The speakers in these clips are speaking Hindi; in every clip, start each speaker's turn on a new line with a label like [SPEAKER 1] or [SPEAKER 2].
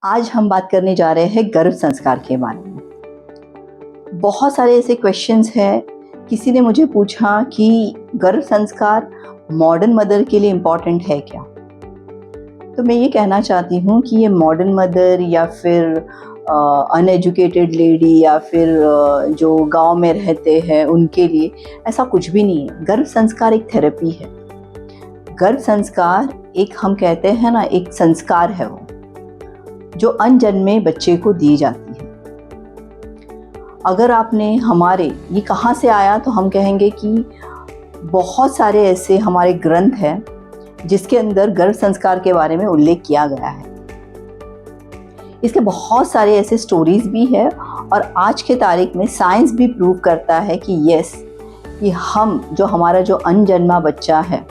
[SPEAKER 1] आज हम बात करने जा रहे हैं गर्भ संस्कार के बारे में। बहुत सारे ऐसे क्वेश्चंस हैं। किसी ने मुझे पूछा कि गर्भ संस्कार मॉडर्न मदर के लिए इम्पॉर्टेंट है क्या? तो मैं ये कहना चाहती हूँ कि ये मॉडर्न मदर या फिर अनएजुकेटेड लेडी या फिर जो गांव में रहते हैं उनके लिए ऐसा कुछ भी नहीं है। गर्भ संस्कार एक थेरेपी है। गर्भ संस्कार एक, हम कहते हैं ना, एक संस्कार है वो जो अनजन्मे बच्चे को दी जाती है। अगर आपने ये कहाँ से आया, तो हम कहेंगे कि बहुत सारे ऐसे हमारे ग्रंथ हैं जिसके अंदर गर्भ संस्कार के बारे में उल्लेख किया गया है। इसके बहुत सारे ऐसे स्टोरीज भी है और आज के तारीख में साइंस भी प्रूव करता है कि यस, कि हमारा जो अनजन्मा बच्चा है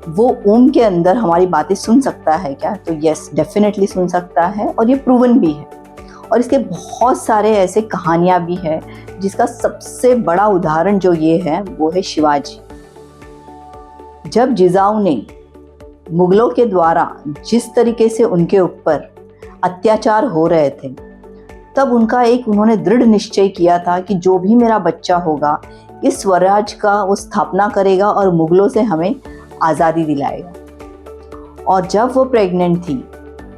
[SPEAKER 1] वो के अंदर हमारी बातें सुन सकता है क्या? तो यस, डेफिनेटली सुन सकता है और ये प्रूवन भी है। और इसके बहुत सारे ऐसे कहानियाँ भी है जिसका सबसे बड़ा उदाहरण जो ये है वो है शिवाजी। जब जिजाऊ ने मुगलों के द्वारा जिस तरीके से उनके ऊपर अत्याचार हो रहे थे, तब उन्होंने दृढ़ निश्चय किया था कि जो भी मेरा बच्चा होगा इस स्वराज का वो स्थापना करेगा और मुगलों से हमें आज़ादी दिलाएगा। और जब वो प्रेग्नेंट थी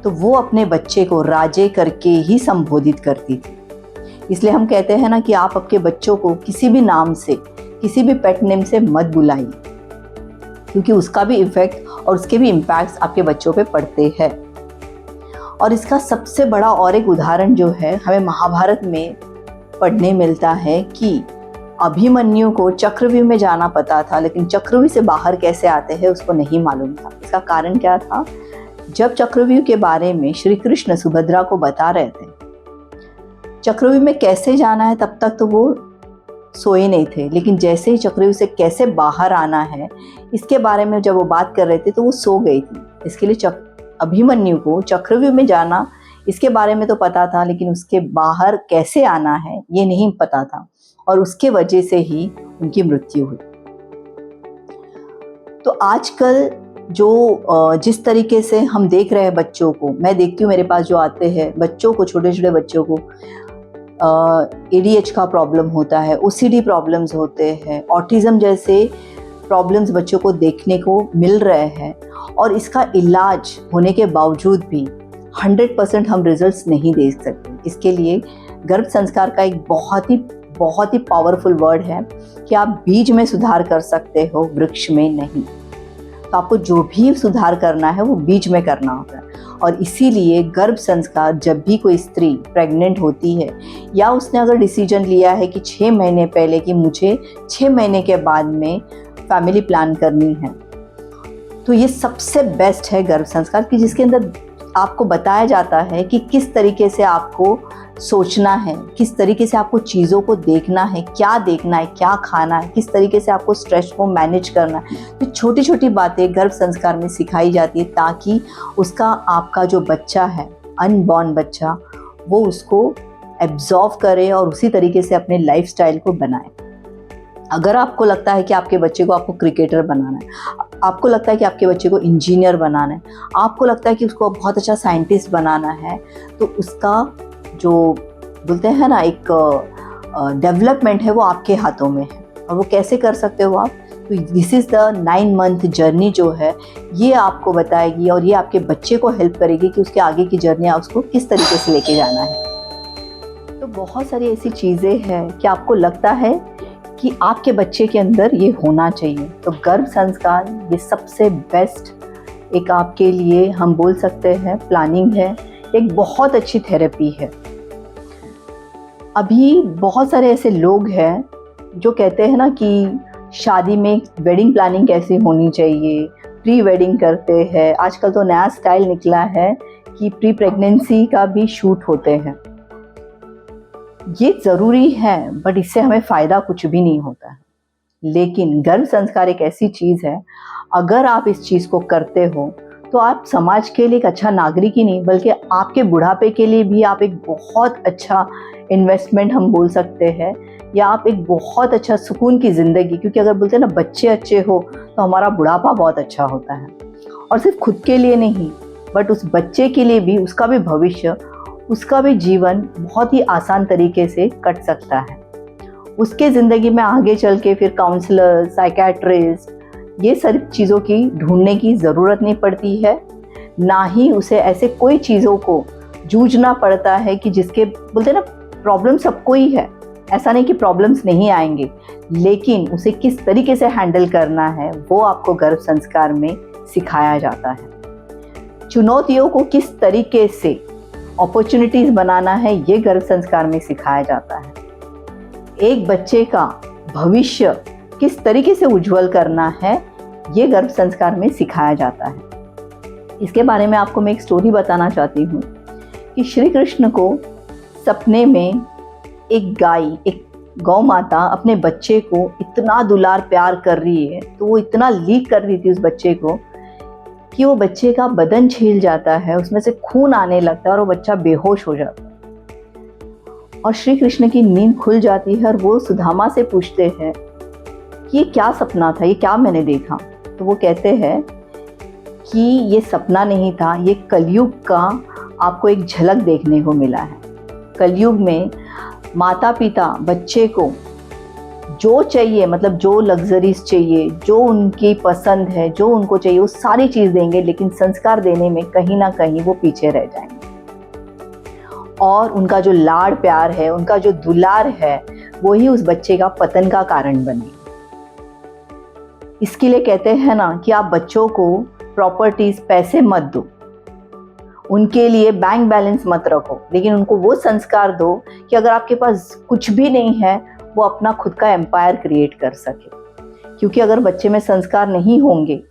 [SPEAKER 1] तो वो अपने बच्चे को राजे करके ही संबोधित करती थी। इसलिए हम कहते हैं ना कि आप आपके बच्चों को किसी भी नाम से, किसी भी पेट नेम से मत बुलाइए, क्योंकि उसका भी इफेक्ट और उसके भी इम्पैक्ट्स आपके बच्चों पे पड़ते हैं। और इसका सबसे बड़ा और एक उदाहरण जो है हमें महाभारत में पढ़ने मिलता है कि अभिमन्यु को चक्रव्यूह में जाना पता था, लेकिन चक्रव्यूह से बाहर कैसे आते हैं उसको नहीं मालूम था। इसका कारण क्या था? जब चक्रव्यूह के बारे में श्री कृष्ण सुभद्रा को बता रहे थे, चक्रव्यूह में कैसे जाना है, तब तक तो वो सोए नहीं थे। लेकिन जैसे ही चक्रव्यूह से कैसे बाहर आना है इसके बारे में जब वो बात कर रहे थे तो वो सो गई थी। इसके लिए अभिमन्यु को चक्रव्यूह में जाना इसके बारे में तो पता था, लेकिन उसके बाहर कैसे आना है ये नहीं पता था, और उसके वजह से ही उनकी मृत्यु हुई। तो आजकल जो जिस तरीके से हम देख रहे हैं बच्चों को, मैं देखती हूँ मेरे पास जो आते हैं बच्चों को, छोटे छोटे बच्चों को ADH का प्रॉब्लम होता है, OCD प्रॉब्लम्स होते हैं, ऑटिज्म जैसे प्रॉब्लम्स बच्चों को देखने को मिल रहे हैं। और इसका इलाज होने के बावजूद भी 100% हम रिजल्ट्स नहीं देख सकते। इसके लिए गर्भ संस्कार का एक बहुत ही पावरफुल वर्ड है कि आप बीज में सुधार कर सकते हो, वृक्ष में नहीं। तो आपको जो भी सुधार करना है वो बीज में करना होता है। और इसीलिए गर्भ संस्कार, जब भी कोई स्त्री प्रेग्नेंट होती है या उसने अगर डिसीजन लिया है कि 6 महीने पहले कि मुझे 6 महीने के बाद में फैमिली प्लान करनी है, तो ये सबसे बेस्ट है गर्भ संस्कार कि जिसके अंदर आपको बताया जाता है कि किस तरीके से आपको सोचना है, किस तरीके से आपको चीज़ों को देखना है, क्या देखना है, क्या खाना है, किस तरीके से आपको स्ट्रेस को मैनेज करना है। तो छोटी छोटी बातें गर्भ संस्कार में सिखाई जाती है ताकि आपका जो बच्चा है, अनबॉर्न बच्चा, वो उसको एब्जॉर्व करे और उसी तरीके से अपने लाइफस्टाइल को बनाए। अगर आपको लगता है कि आपके बच्चे को आपको क्रिकेटर बनाना है, आपको लगता है कि आपके बच्चे को इंजीनियर बनाना है, आपको लगता है कि उसको बहुत अच्छा साइंटिस्ट बनाना है, तो उसका जो बोलते हैं ना एक डेवलपमेंट है वो आपके हाथों में है। और वो कैसे कर सकते हो आप? तो this is the 9 month journey जो है ये आपको बताएगी और ये आपके बच्चे को हेल्प करेगी कि उसके आगे की जर्नी उसको किस तरीके से लेके जाना है। तो बहुत सारी ऐसी चीज़ें हैं कि आपको लगता है कि आपके बच्चे के अंदर ये होना चाहिए। तो गर्भ संस्कार ये सबसे बेस्ट एक आपके लिए हम बोल सकते हैं प्लानिंग है, एक बहुत अच्छी थेरेपी है। अभी बहुत सारे ऐसे लोग हैं जो कहते हैं ना कि शादी में वेडिंग प्लानिंग कैसी होनी चाहिए, प्री वेडिंग करते हैं। आजकल तो नया स्टाइल निकला है कि प्री प्रेगनेंसी का भी शूट होते हैं। ये ज़रूरी है, बट इससे हमें फ़ायदा कुछ भी नहीं होता है। लेकिन गर्भ संस्कार एक ऐसी चीज़ है, अगर आप इस चीज़ को करते हो तो आप समाज के लिए एक अच्छा नागरिक ही नहीं, बल्कि आपके बुढ़ापे के लिए भी आप एक बहुत अच्छा इन्वेस्टमेंट हम बोल सकते हैं, या आप एक बहुत अच्छा सुकून की ज़िंदगी, क्योंकि अगर बोलते हैं ना बच्चे अच्छे हो तो हमारा बुढ़ापा बहुत अच्छा होता है। और सिर्फ खुद के लिए नहीं, बट उस बच्चे के लिए भी, उसका भी भविष्य, उसका भी जीवन बहुत ही आसान तरीके से कट सकता है। उसके ज़िंदगी में आगे चल के फिर काउंसलर, साइकेट्रिस्ट, ये सारी चीज़ों की ढूंढने की ज़रूरत नहीं पड़ती है, ना ही उसे ऐसे कोई चीज़ों को जूझना पड़ता है कि जिसके, बोलते हैं ना, प्रॉब्लम सबको ही है, ऐसा नहीं कि प्रॉब्लम्स नहीं आएंगे, लेकिन उसे किस तरीके से हैंडल करना है वो आपको गर्भ संस्कार में सिखाया जाता है। चुनौतियों को किस तरीके से अपॉर्चुनिटीज़ बनाना है ये गर्भ संस्कार में सिखाया जाता है। एक बच्चे का भविष्य किस तरीके से उज्जवल करना है ये गर्भ संस्कार में सिखाया जाता है। इसके बारे में आपको मैं एक स्टोरी बताना चाहती हूँ कि श्री कृष्ण को सपने में एक गाय, एक गौ माता अपने बच्चे को इतना दुलार प्यार कर रही है, तो वो इतना लीक कर रही थी उस बच्चे को कि वो बच्चे का बदन छील जाता है, उसमें से खून आने लगता है और वो बच्चा बेहोश हो जाता है। और श्री कृष्ण की नींद खुल जाती है और वो सुदामा से पूछते हैं कि ये क्या सपना था, ये क्या मैंने देखा। तो वो कहते हैं कि ये सपना नहीं था, ये कलयुग का आपको एक झलक देखने को मिला है। कलयुग में माता पिता बच्चे को जो चाहिए, मतलब जो लग्जरीज चाहिए, जो उनकी पसंद है, जो उनको चाहिए, वो सारी चीज़ देंगे, लेकिन संस्कार देने में कहीं ना कहीं वो पीछे रह जाएंगे और उनका जो लाड़ प्यार है, उनका जो दुलार है, वही उस बच्चे का पतन का कारण बने। इसके लिए कहते हैं ना कि आप बच्चों को प्रॉपर्टीज, पैसे मत दो, उनके लिए बैंक बैलेंस मत रखो, लेकिन उनको वो संस्कार दो कि अगर आपके पास कुछ भी नहीं है, वो अपना खुद का एम्पायर क्रिएट कर सके। क्योंकि अगर बच्चे में संस्कार नहीं होंगे,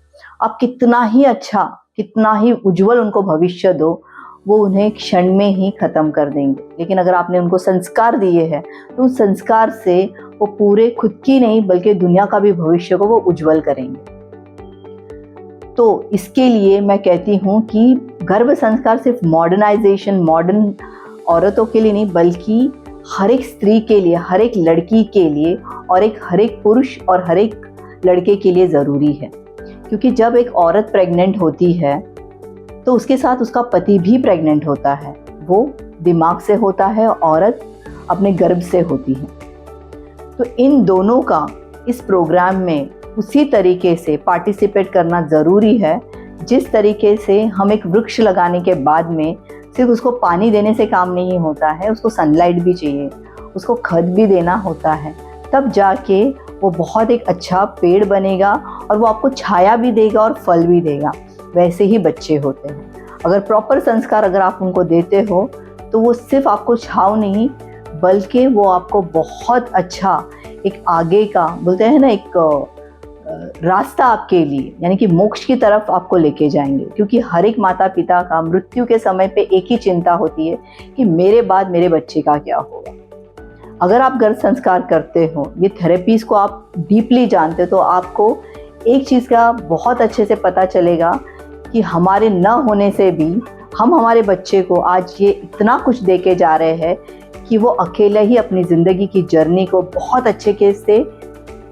[SPEAKER 1] आप कितना ही अच्छा, कितना ही उज्जवल उनको भविष्य दो, वो उन्हें क्षण में ही खत्म कर देंगे। लेकिन अगर आपने उनको संस्कार दिए हैं, तो उस संस्कार से वो पूरे खुद की नहीं बल्कि दुनिया का भी भविष्य को वो उज्जवल करेंगे। तो इसके लिए मैं कहती हूँ कि गर्भ संस्कार सिर्फ मॉडर्नाइजेशन, मॉडर्न औरतों के लिए नहीं, बल्कि हर एक स्त्री के लिए, हर एक लड़की के लिए और हर एक पुरुष और हर एक लड़के के लिए ज़रूरी है। क्योंकि जब एक औरत प्रेग्नेंट होती है तो उसके साथ उसका पति भी प्रेग्नेंट होता है। वो दिमाग से होता है, औरत अपने गर्भ से होती है। तो इन दोनों का इस प्रोग्राम में उसी तरीके से पार्टिसिपेट करना ज़रूरी है, जिस तरीके से हम एक वृक्ष लगाने के बाद में सिर्फ उसको पानी देने से काम नहीं होता है, उसको सनलाइट भी चाहिए, उसको खाद भी देना होता है, तब जाके वो बहुत एक अच्छा पेड़ बनेगा और वो आपको छाया भी देगा और फल भी देगा। वैसे ही बच्चे होते हैं, अगर प्रॉपर संस्कार अगर आप उनको देते हो तो वो सिर्फ आपको छाव नहीं, बल्कि वो आपको बहुत अच्छा एक आगे का, बोलते हैं ना, एक रास्ता आपके लिए, यानी कि मोक्ष की तरफ आपको लेके जाएंगे। क्योंकि हर एक माता पिता का मृत्यु के समय पे एक ही चिंता होती है कि मेरे बाद मेरे बच्चे का क्या होगा। अगर आप गर्भ संस्कार करते हो, ये थेरेपीज को आप डीपली जानते हो, तो आपको एक चीज़ का बहुत अच्छे से पता चलेगा कि हमारे न होने से भी हम हमारे बच्चे को आज ये इतना कुछ दे के जा रहे हैं कि वो अकेले ही अपनी ज़िंदगी की जर्नी को बहुत अच्छे से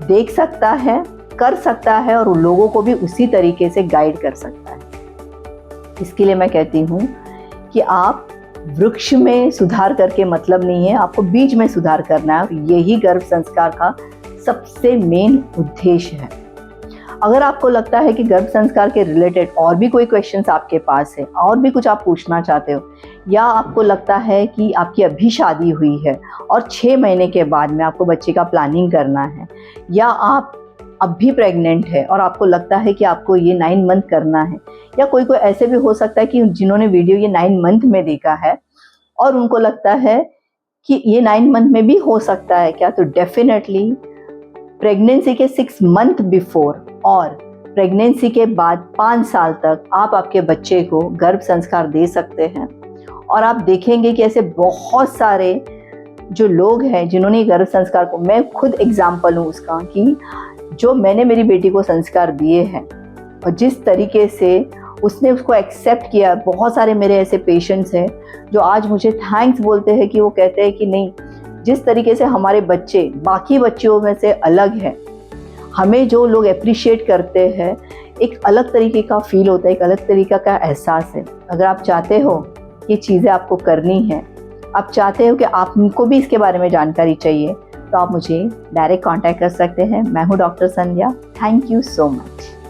[SPEAKER 1] देख सकता है, कर सकता है और उन लोगों को भी उसी तरीके से गाइड कर सकता है। इसके लिए मैं कहती हूँ कि आप वृक्ष में सुधार करके मतलब नहीं है, आपको बीज में सुधार करना है, और यही गर्भ संस्कार का सबसे मेन उद्देश्य है। अगर आपको लगता है कि गर्भ संस्कार के रिलेटेड और भी कोई क्वेश्चंस आपके पास है, और भी कुछ आप पूछना चाहते हो, या आपको लगता है कि आपकी अभी शादी हुई है और 6 महीने के बाद में आपको बच्चे का प्लानिंग करना है, या आप अभी प्रेग्नेंट है और आपको लगता है कि आपको ये 9 मंथ करना है, या कोई ऐसे भी हो सकता है कि जिन्होंने वीडियो ये 9 मंथ में देखा है और उनको लगता है कि ये 9 मंथ में भी हो सकता है क्या, तो डेफिनेटली प्रेगनेंसी के 6 मंथ बिफोर और प्रेगनेंसी के बाद 5 साल तक आप आपके बच्चे को गर्भ संस्कार दे सकते हैं। और आप देखेंगे कि ऐसे बहुत सारे जो लोग हैं जिन्होंने गर्भ संस्कार को, मैं खुद एग्जाम्पल हूँ उसका, कि जो मैंने मेरी बेटी को संस्कार दिए हैं और जिस तरीके से उसने उसको एक्सेप्ट किया, बहुत सारे मेरे ऐसे पेशेंट्स हैं जो आज मुझे थैंक्स बोलते हैं, कि वो कहते हैं कि नहीं, जिस तरीके से हमारे बच्चे बाकी बच्चों में से अलग हैं, हमें जो लोग अप्रिशिएट करते हैं, एक अलग तरीके का फील होता है, एक अलग तरीका का एहसास है। अगर आप चाहते हो ये चीज़ें आपको करनी है, आप चाहते हो कि आपको भी इसके बारे में जानकारी चाहिए, तो आप मुझे डायरेक्ट कांटेक्ट कर सकते हैं। मैं हूँ doctor Sandhya. Thank you so much.